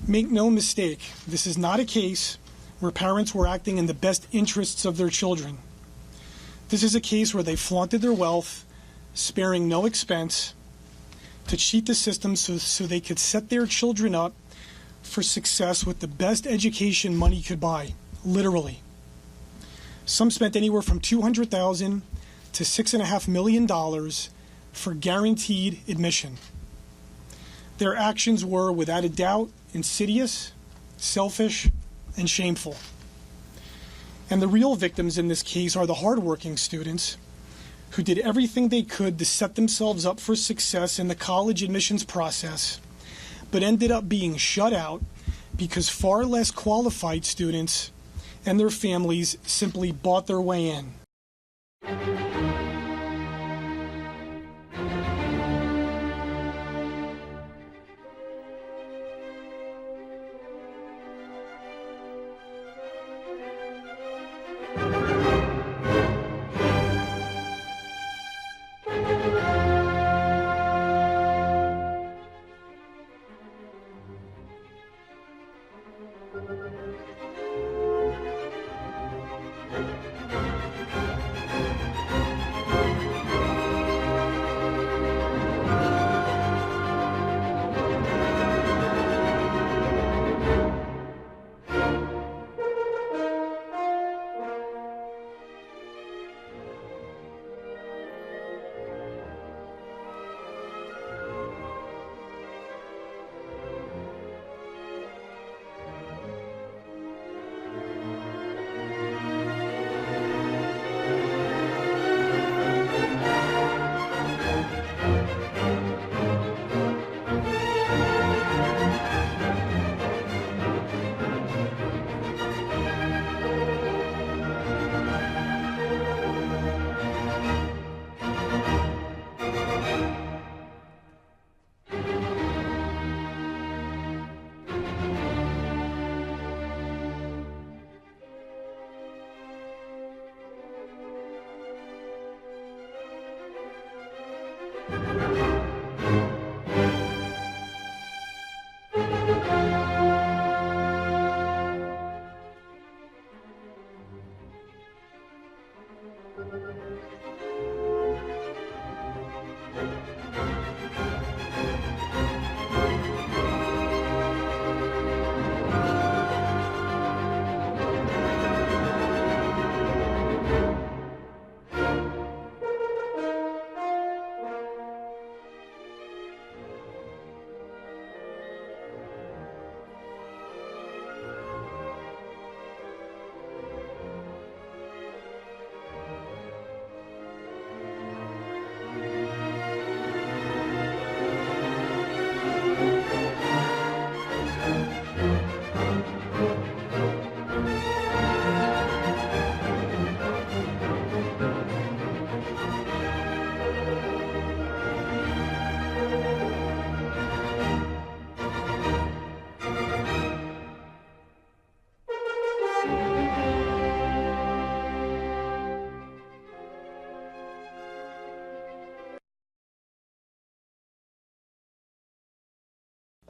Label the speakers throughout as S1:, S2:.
S1: Make no mistake, this is not a case where parents were acting in the best interests of their children. This is a case where they flaunted their wealth, sparing no expense, to cheat the system so they could set their children up for success with the best education money could buy, literally. Some spent anywhere from $200,000 to $6.5 million for guaranteed admission. Their actions were, without a doubt, insidious, selfish, and shameful. And the real victims in this case are the hardworking students who did everything they could to set themselves up for success in the college admissions process, but ended up being shut out because far less qualified students and their families simply bought their way in.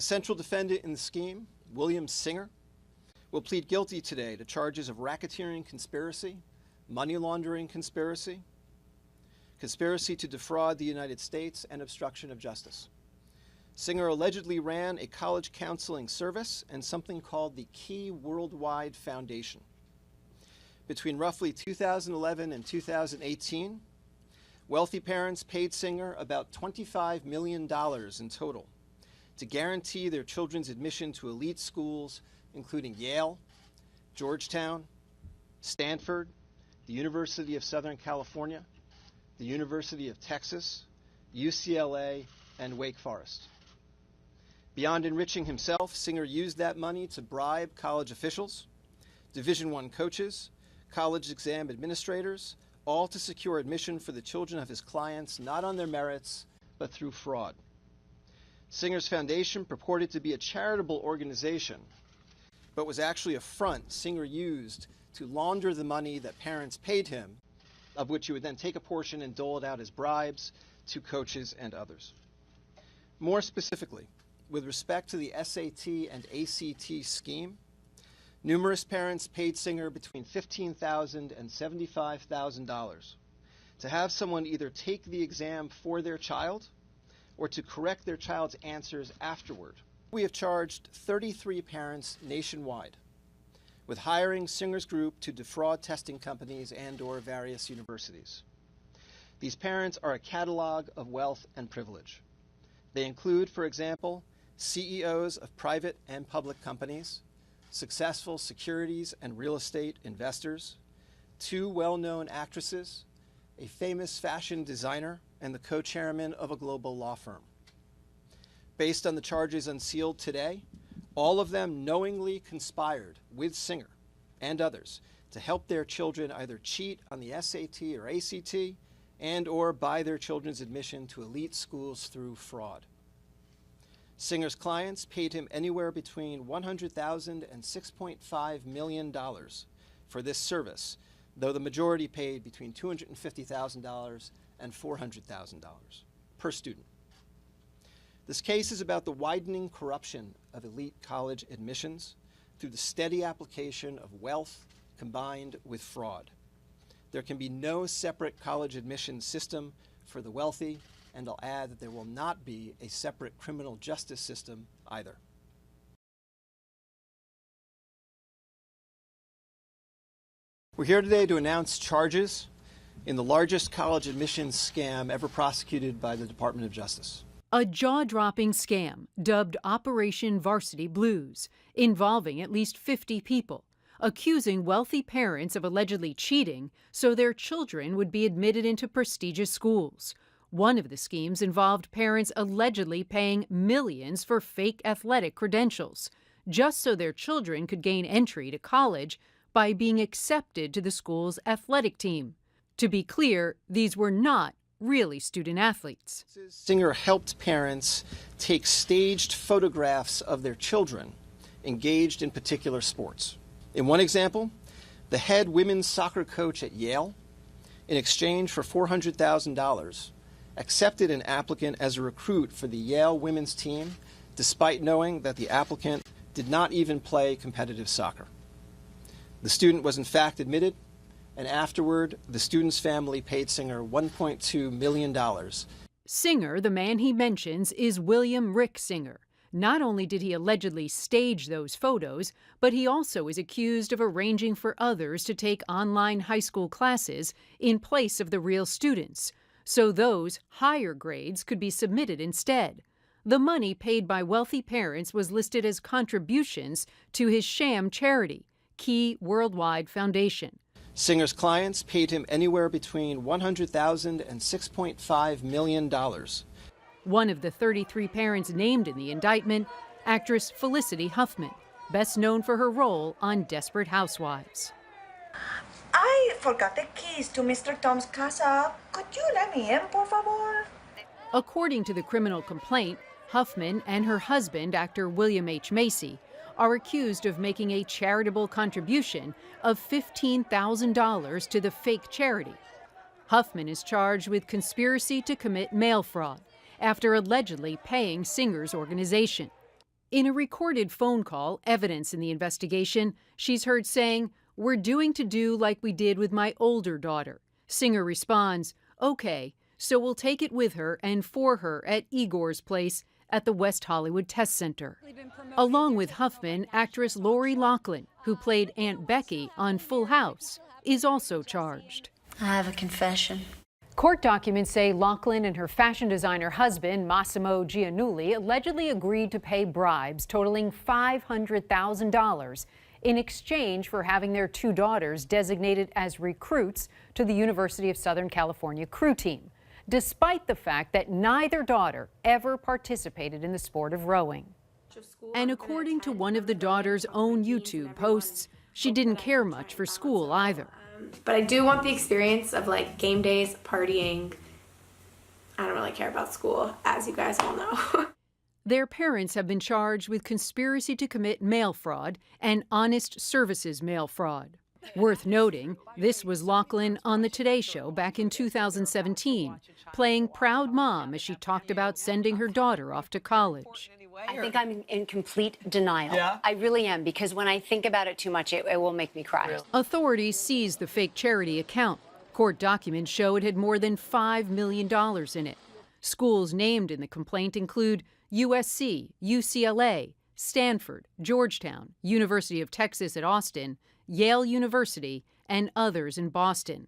S2: A central defendant in the scheme, William Singer, will plead guilty today to charges of racketeering conspiracy, money laundering conspiracy, conspiracy to defraud the United States, and obstruction of justice. Singer allegedly ran a college counseling service and something called the Key Worldwide Foundation. Between roughly 2011 and 2018, wealthy parents paid Singer about $25 million in total to guarantee their children's admission to elite schools, including Yale, Georgetown, Stanford, the University of Southern California, the University of Texas, UCLA, and Wake Forest. Beyond enriching himself, Singer used that money to bribe college officials, Division I coaches, college exam administrators, all to secure admission for the children of his clients, not on their merits, but through fraud. Singer's foundation purported to be a charitable organization, but was actually a front Singer used to launder the money that parents paid him, of which he would then take a portion and dole it out as bribes to coaches and others. More specifically, with respect to the SAT and ACT scheme, numerous parents paid Singer between $15,000 and $75,000 to have someone either take the exam for their child or to correct their child's answers afterward. We have charged 33 parents nationwide with hiring Singer's group to defraud testing companies and/or various universities. These parents are a catalog of wealth and privilege. They include, for example, CEOs of private and public companies, successful securities and real estate investors, 2 well-known actresses, a famous fashion designer, and the co-chairman of a global law firm. Based on the charges unsealed today, all of them knowingly conspired with Singer and others to help their children either cheat on the SAT or ACT and/or buy their children's admission to elite schools through fraud. Singer's clients paid him anywhere between $100,000 and $6.5 million for this service, though the majority paid between $250,000 and $400,000 per student. This case is about the widening corruption of elite college admissions through the steady application of wealth combined with fraud. There can be no separate college admissions system for the wealthy, and I'll add that there will not be a separate criminal justice system either. We're here today to announce charges in the largest college admissions scam ever prosecuted by the Department of Justice.
S3: A jaw-dropping scam dubbed Operation Varsity Blues, involving at least 50 people, accusing wealthy parents of allegedly cheating so their children would be admitted into prestigious schools. One of the schemes involved parents allegedly paying millions for fake athletic credentials, just so their children could gain entry to college by being accepted to the school's athletic team. To be clear, these were not really student athletes.
S2: Singer helped parents take staged photographs of their children engaged in particular sports. In one example, the head women's soccer coach at Yale, in exchange for $400,000, accepted an applicant as a recruit for the Yale women's team, despite knowing that the applicant did not even play competitive soccer. The student was in fact admitted, and afterward, the student's family paid Singer $1.2 million.
S3: Singer, the man he mentions, is William Rick Singer. Not only did he allegedly stage those photos, but he also is accused of arranging for others to take online high school classes in place of the real students, so those higher grades could be submitted instead. The money paid by wealthy parents was listed as contributions to his sham charity, Key Worldwide Foundation.
S2: Singer's clients paid him anywhere between $100,000 and $6.5 million.
S3: One of the 33 parents named in the indictment, actress Felicity Huffman, best known for her role on Desperate Housewives.
S4: I forgot the keys to Mr. Tom's casa. Could you let me in, por favor?
S3: According to the criminal complaint, Huffman and her husband, actor William H. Macy, are accused of making a charitable contribution of $15,000 to the fake charity. Huffman is charged with conspiracy to commit mail fraud after allegedly paying Singer's organization. In a recorded phone call, evidence in the investigation, she's heard saying, "We're doing to do like we did with my older daughter." Singer responds, "Okay, so we'll take it with her and for her at Igor's place at the West Hollywood Test Center." Along with Huffman, actress Lori Loughlin, who played Aunt Becky on Full House, is also charged.
S5: I have a confession.
S3: Court documents say Loughlin and her fashion designer husband, Massimo Giannulli, allegedly agreed to pay bribes totaling $500,000 in exchange for having their 2 daughters designated as recruits to the University of Southern California crew team, despite the fact that neither daughter ever participated in the sport of rowing. And according to one of the daughters' own YouTube posts, she didn't care much for school either.
S6: But I do want the experience of like game days, partying. I don't really care about school, as you guys all know.
S3: Their parents have been charged with conspiracy to commit mail fraud and honest services mail fraud. Worth noting, this was Loughlin on the Today Show back in 2017, playing proud mom as she talked about sending her daughter off to college.
S5: away?
S7: I think I'm in complete denial.
S5: Yeah?
S7: I really am, because when I think about it too much, it will make me cry.
S5: Really?
S3: Authorities seized the fake charity account. Court documents show it had more than $5 million in it. Schools named in the complaint include USC, UCLA, Stanford, Georgetown, University of Texas at Austin, Yale University, and others in Boston.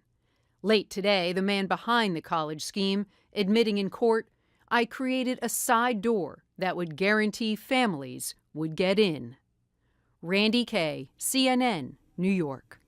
S3: Late today, the man behind the college scheme admitting in court, "I created a side door that would guarantee families would get in." Randy Kay, CNN, New York.